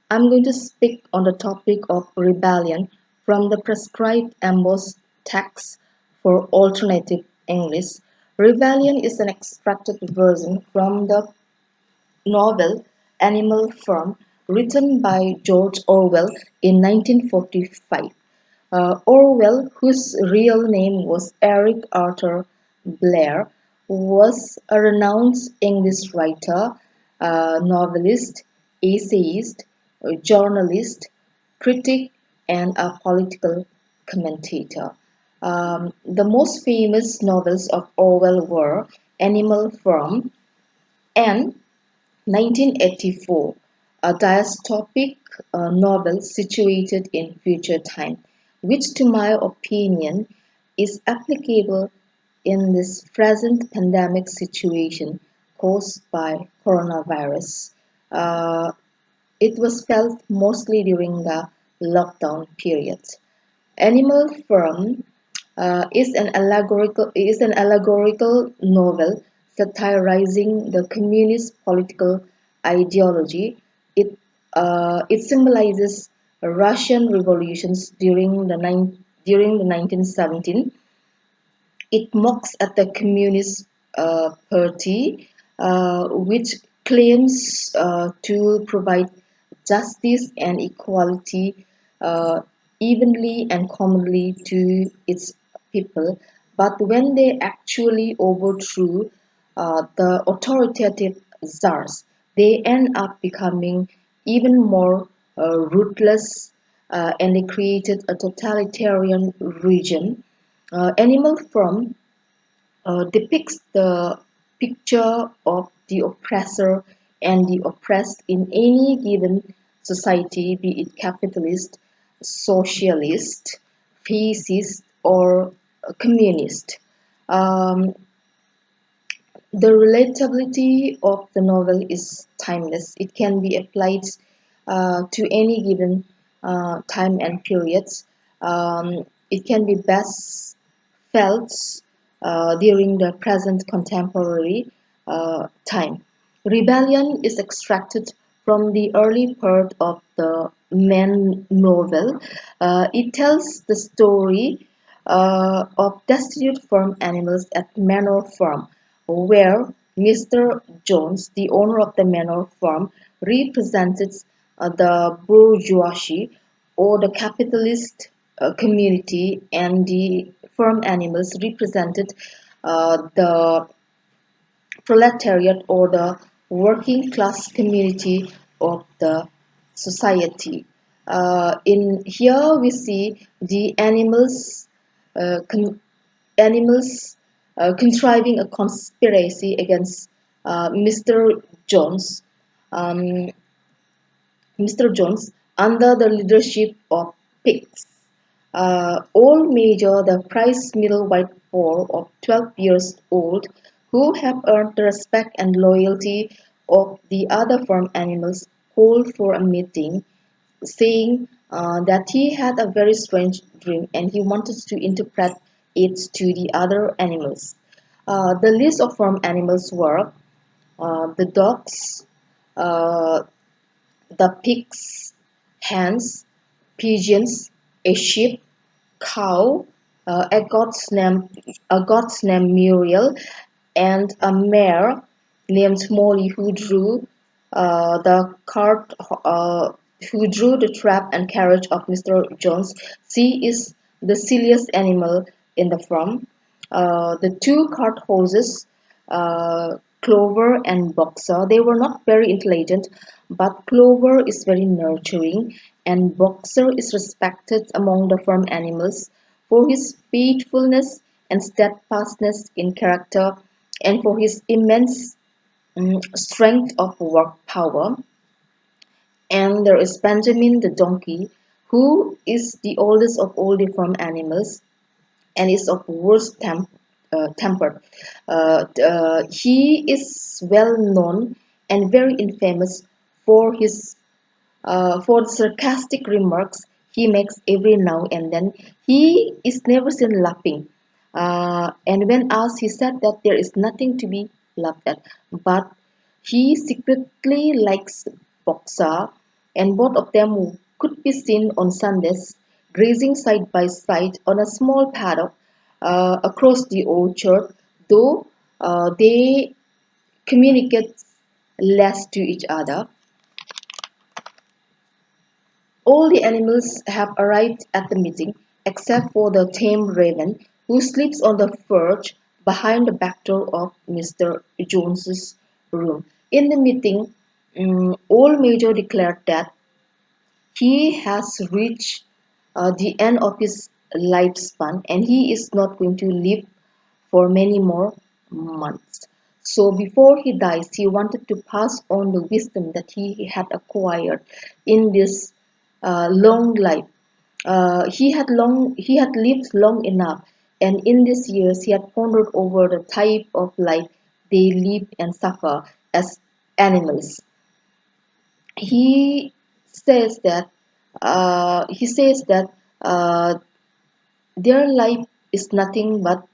I'm going to speak on the topic of rebellion from the prescribed embossed text for alternative English. Rebellion is an extracted version from the novel Animal Farm, written by George Orwell in 1945. Orwell, whose real name was Eric Arthur Blair, was a renowned English writer, novelist, essayist, journalist, critic, and a political commentator. The most famous novels of Orwell were Animal Farm and 1984, a dystopic novel situated in future time, which to my opinion is applicable in this present pandemic situation caused by coronavirus. Uh, it was felt mostly during the lockdown period. Animal Farm is an allegorical novel satirizing the communist political ideology. It symbolizes Russian revolutions during the 1917. It mocks at the Communist Party, which claims to provide justice and equality uh, evenly and commonly to its people. But when they actually overthrew the authoritative czars, they end up becoming even more ruthless, and they created a totalitarian regime. Animal Farm depicts the picture of the oppressor and the oppressed in any given society, be it capitalist, socialist, fascist, or communist. Um, the relatability of the novel is timeless. It can be applied to any given time and periods. It can be best felt during the present contemporary time. Rebellion is extracted from the early part of the main novel. It tells the story of destitute farm animals at Manor Farm, where Mr. Jones, the owner of the manor farm, represented the bourgeoisie or the capitalist community, and the farm animals represented the proletariat or the working class community of the society. In here we see the animals contriving a conspiracy against Mr. Jones. Um, Mr. Jones, under the leadership of pigs, all measure the prize middle white four of 12 years old who have earned the respect and loyalty of the other farm animals called for a meeting, saying that he had a very strange dream and he wanted to interpret it to the other animals. The list of farm animals were the dogs, uh, the pigs, hens, pigeons, a sheep, cow, a goat's named Muriel, and a mare named Molly cart, who drew the trap and carriage of Mr. Jones. She is the silliest animal in the farm. The two cart horses, Clover and Boxer, they were not very intelligent, but Clover is very nurturing, and Boxer is respected among the farm animals for his faithfulness and steadfastness in character, and for his immense strength of work power. And there is Benjamin the donkey, who is the oldest of all the farm animals and is of worst temper. He is well known and very infamous for the sarcastic remarks he makes every now and then. He is never seen laughing. And when asked, he said that there is nothing to be laughed at. But he secretly likes Boxer, and both of them could be seen on Sundays grazing side by side on a small paddock across the orchard, though they communicate less to each other. All the animals have arrived at the meeting except for the tame raven, who sleeps on the perch behind the back door of Mr. Jones's room. In the meeting, all Major declared that he has reached the end of his lifespan and he is not going to live for many more months. So before he dies, he wanted to pass on the wisdom that he had acquired in this long life. He had lived long enough, and in these years he had pondered over the type of life they live and suffer as animals. He says that uh, their life is nothing but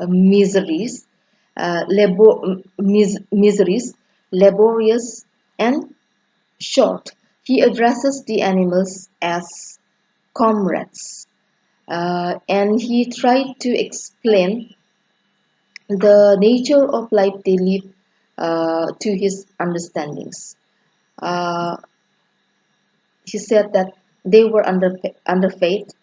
miseries, miseries, laborious and short. He addresses the animals as comrades, and he tried to explain the nature of life they live to his understandings. Uh, he said that they were under faith.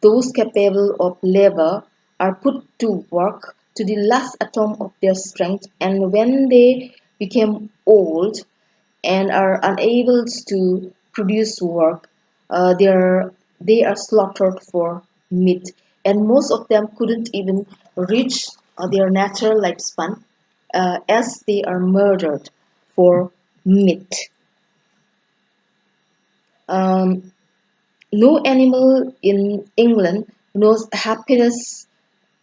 Those capable of labor are put to work to the last atom of their strength, and when they become old and are unable to produce work, they are slaughtered for meat, and most of them couldn't even reach their natural lifespan as they are murdered for meat. Um, no animal in England knows happiness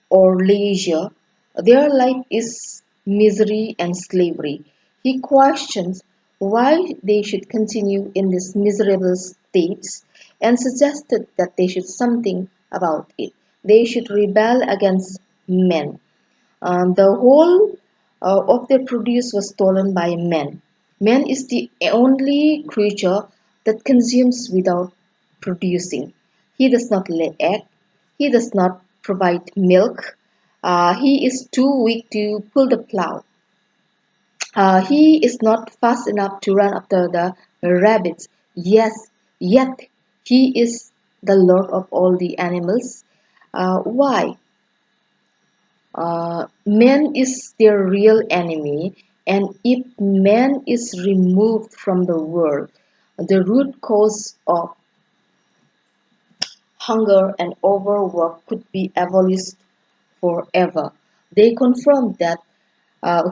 or leisure. Their life is misery and slavery. He questions why they should continue in these miserable states and suggested that they should something about it. They should rebel against men. The whole of their produce was stolen by man. Man is the only creature that consumes without producing. He does not lay egg. He does not provide milk. He is too weak to pull the plow. He is not fast enough to run after the rabbits. Yes, yet he is the lord of all the animals. Why? Man is their real enemy, and if man is removed from the world, the root cause of hunger and overwork could be abolished forever. They confirm that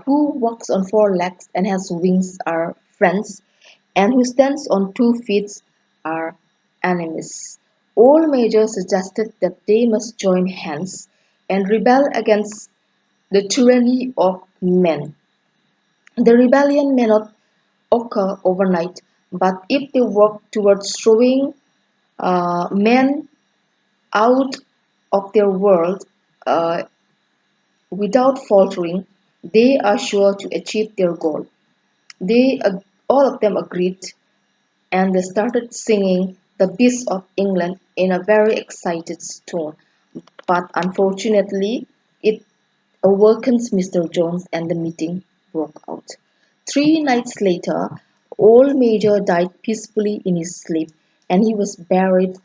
who walks on four legs and has wings are friends, and who stands on 2 feet are enemies. All majors suggested that they must join hands and rebel against the tyranny of men. The rebellion may not occur overnight, but if they work towards throwing men out of their world uh, without faltering, they are sure to achieve their goal. They all of them agreed, and they started singing "The Beast of England" in a very excited tone. But unfortunately, it awakens Mr. Jones and the meeting broke out. 3 nights later, old Major died peacefully in his sleep, and he was buried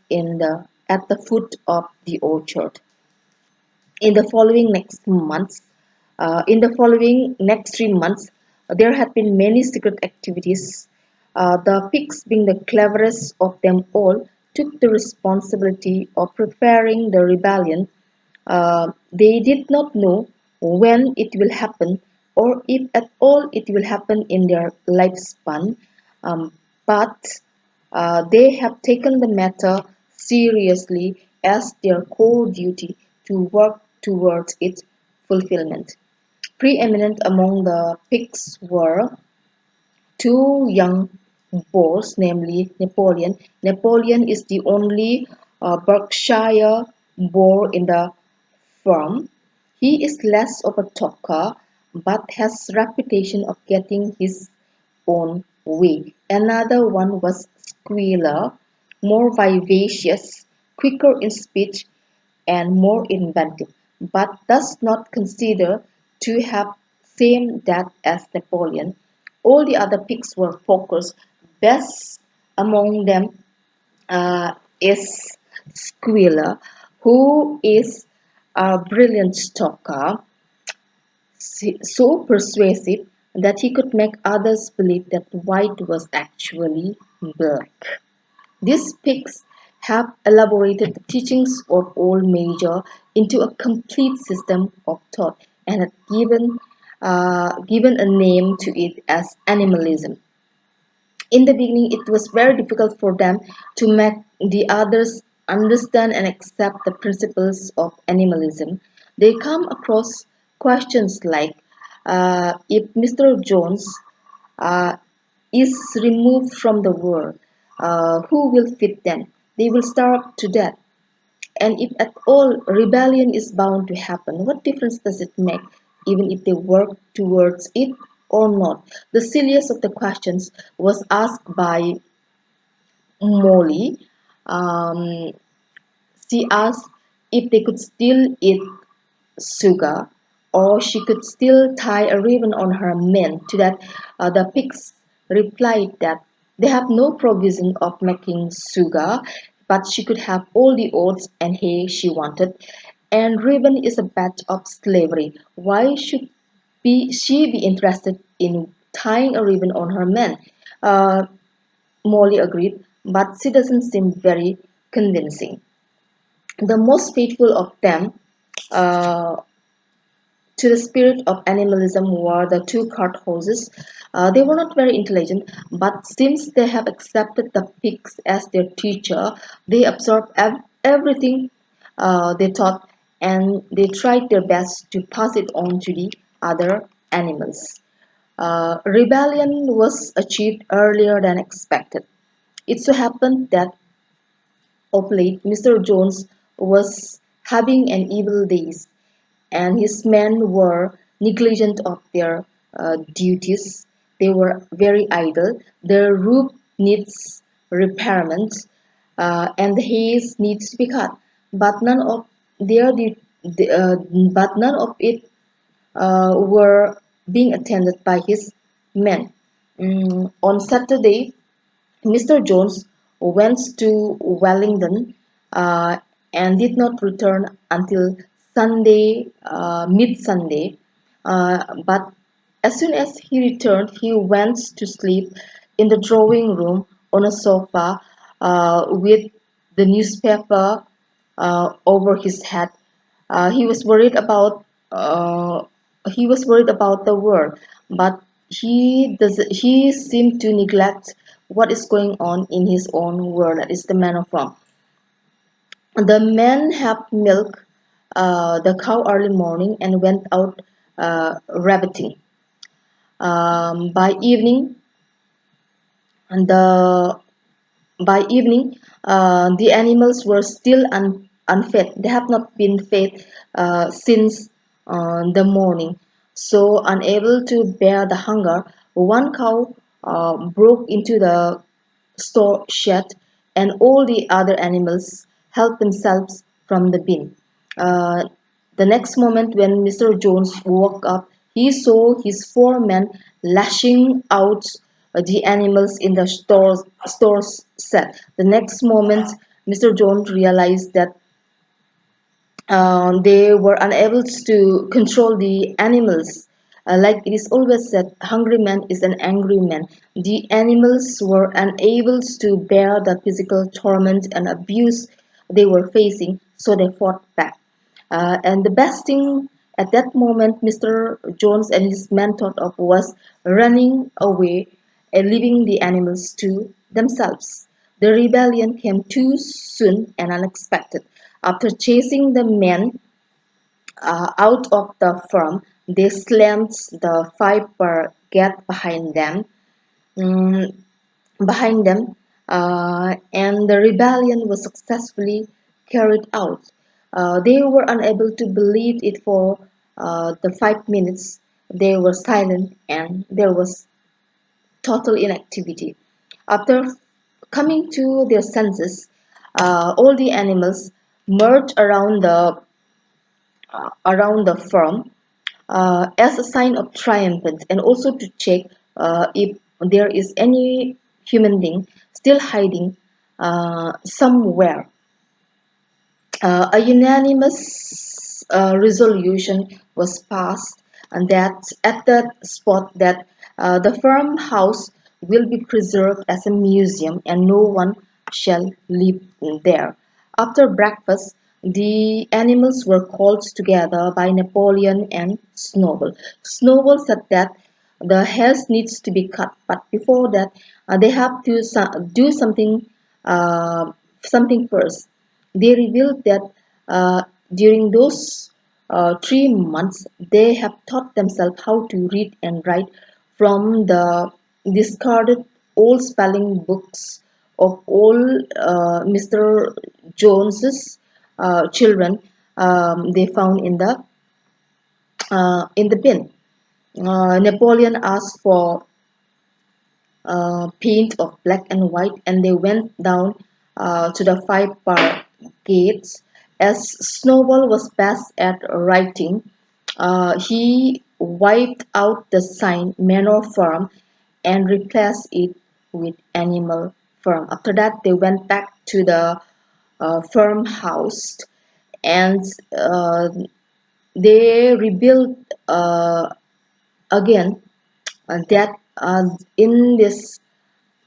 at the foot of the orchard. In the following next 3 months, there had been many secret activities. The pigs, being the cleverest of them all, took the responsibility of preparing the rebellion. They did not know when it will happen or if at all it will happen in their lifespan, but they have taken the matter seriously as their core duty to work towards its fulfillment. Preeminent among the pigs were two young boars, namely Napoleon. Napoleon is the only Berkshire boar in the firm. He is less of a talker, but has reputation of getting his own way. Another one was Squealer, more vivacious, quicker in speech, and more inventive, but does not consider to have same death as Napoleon. All the other pigs were focused. Best among them is Squealer, who is a brilliant talker, so persuasive that he could make others believe that white was actually black. These pigs have elaborated the teachings of old Major into a complete system of thought and had given a name to it as animalism. In the beginning, it was very difficult for them to make the others understand and accept the principles of animalism. They come across questions like if Mr. Jones uh, is removed from the world, who will feed them? They will starve to death. And if at all rebellion is bound to happen, what difference does it make, even if they work towards it or not? The silliest of the questions was asked by Molly. Um, she asked if they could still eat sugar, or she could still tie a ribbon on her mane. To that, the pigs replied that they have no provision of making sugar, but she could have all the oats and hay she wanted. And ribbon is a badge of slavery. Why should she be interested in tying a ribbon on her mane? Uh, Molly agreed, but she doesn't seem very convincing. The most faithful of them uh, to the spirit of animalism were the two cart horses. They were not very intelligent, but since they have accepted the pigs as their teacher, they absorbed everything they taught, and they tried their best to pass it on to the other animals. Rebellion was achieved earlier than expected. It so happened that of late Mr. Jones was having an evil days, and his men were negligent of their duties. They were very idle. The roof needs repairment, and the haze needs to be cut. But none of their but none of it were being attended by his men. On Saturday, Mr. Jones went to Wellington uh, and did not return until Sunday, mid-Sunday. But as soon as he returned, he went to sleep in the drawing room on a sofa with the newspaper over his head. He was worried about the world, but he seemed to neglect what is going on in his own world. That is the man of wrong. The man helped milk the cow early morning and went out rabbiting. By evening, and the animals were still unfed. They have not been fed since the morning. So, unable to bear the hunger, one cow broke into the store shed, and all the other animals helped themselves from the bin. Uh, the next moment, when Mr. Jones woke up, he saw his four men lashing out the animals in the store's set. The next moment, Mr. Jones realized that they were unable to control the animals. Like it is always said, hungry man is an angry man. The animals were unable to bear the physical torment and abuse they were facing, so they fought back. And the best thing at that moment Mr. Jones and his men thought of was running away and leaving the animals to themselves. The rebellion came too soon and unexpected. After chasing the men out of the farm, they slammed the fiber gate mm, behind them, and the rebellion was successfully carried out. They were unable to believe it for the 5 minutes. They were silent, and there was total inactivity. After coming to their senses, all the animals merge around the farm as a sign of triumph and also to check if there is any human being still hiding somewhere. A unanimous resolution was passed and that at that spot that the farmhouse will be preserved as a museum and no one shall live there. After breakfast, the animals were called together by Napoleon and Snowball. Snowball said that the hairs needs to be cut, but before that, they have to do uh, something first. They revealed that during those 3 months, they have taught themselves how to read and write from the discarded old spelling books of all Mr. Jones's children they found in the bin. Napoleon asked for paint of black and white, and they went down to the 5 bar gates. As Snowball was best at writing, he wiped out the sign Manor Farm and replaced it with Animal Farm. After that, they went back to the farmhouse and they rebuilt again. That in this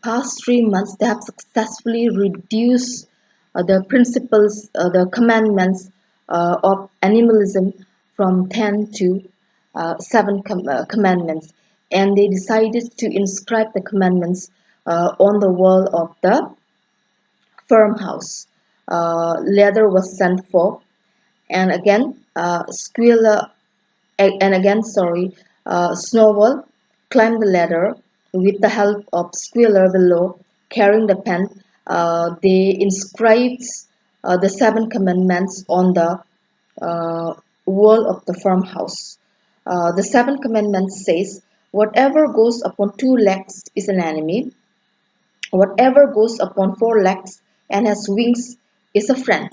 past 3 months, they have successfully reduced the commandments of animalism from 10 to 7 commandments. And they decided to inscribe the commandments on the wall of the farmhouse. Leather was sent for, and again, Squealer and again, sorry, Snowball climbed the ladder with the help of Squealer below, carrying the pen. They inscribed the 7 commandments on the uh, wall of the farmhouse. The 7 commandments says, "Whatever goes upon 2 legs is an enemy. Whatever goes upon 4 legs and has wings is a friend.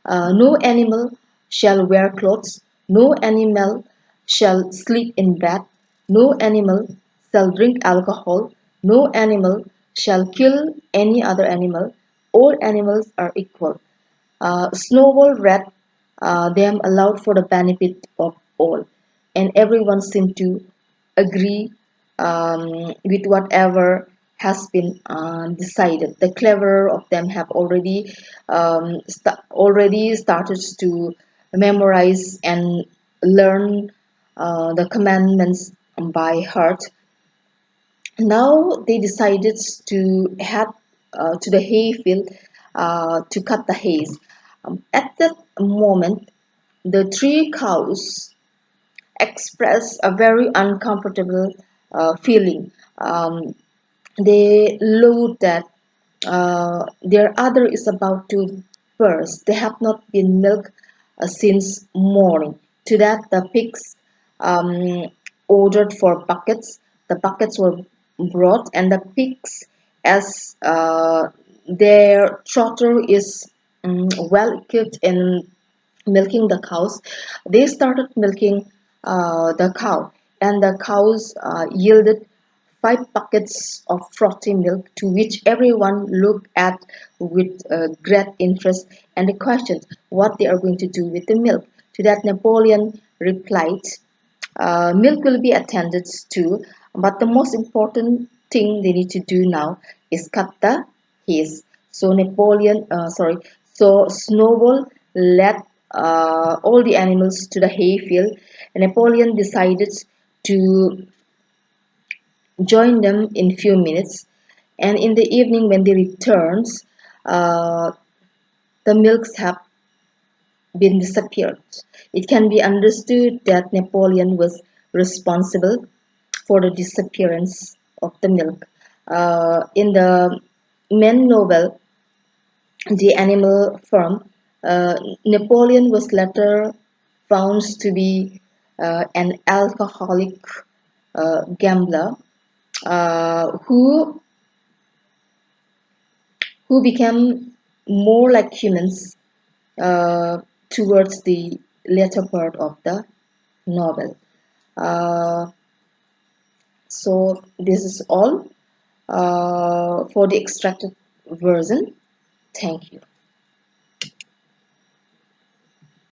No animal shall wear clothes, no animal shall sleep in bed, no animal shall drink alcohol, no animal shall kill any other animal. All animals are equal." Snowball read them aloud for the benefit of all, and everyone seemed to agree with whatever has been decided. The cleverer of them have already started to memorize and learn the commandments by heart. Now they decided to head to the hayfield to cut the hay. At that moment, the 3 cows expressed a very uncomfortable feeling. They know that their udder is about to burst. They have not been milked since morning. To that, the pigs um, ordered for buckets. The buckets were brought, and the pigs, as their trotter is well equipped in milking the cows, they started milking the cow, and the cows yielded 5 buckets of frothy milk, to which everyone looked at with great interest and they questioned what they are going to do with the milk. To that, Napoleon replied, "Milk will be attended to, but the most important thing they need to do now is cut the haze." So so Snowball led all the animals to the hayfield, and Napoleon decided to join them in few minutes. And in the evening, when they returns, uh, the milks have been disappeared. It can be understood that Napoleon was responsible for the disappearance of the milk. In the main novel, The Animal Farm, Napoleon was later found to be an alcoholic gambler who who became more like humans towards the later part of the novel. Uh, so this is all for the extracted version. Thank you.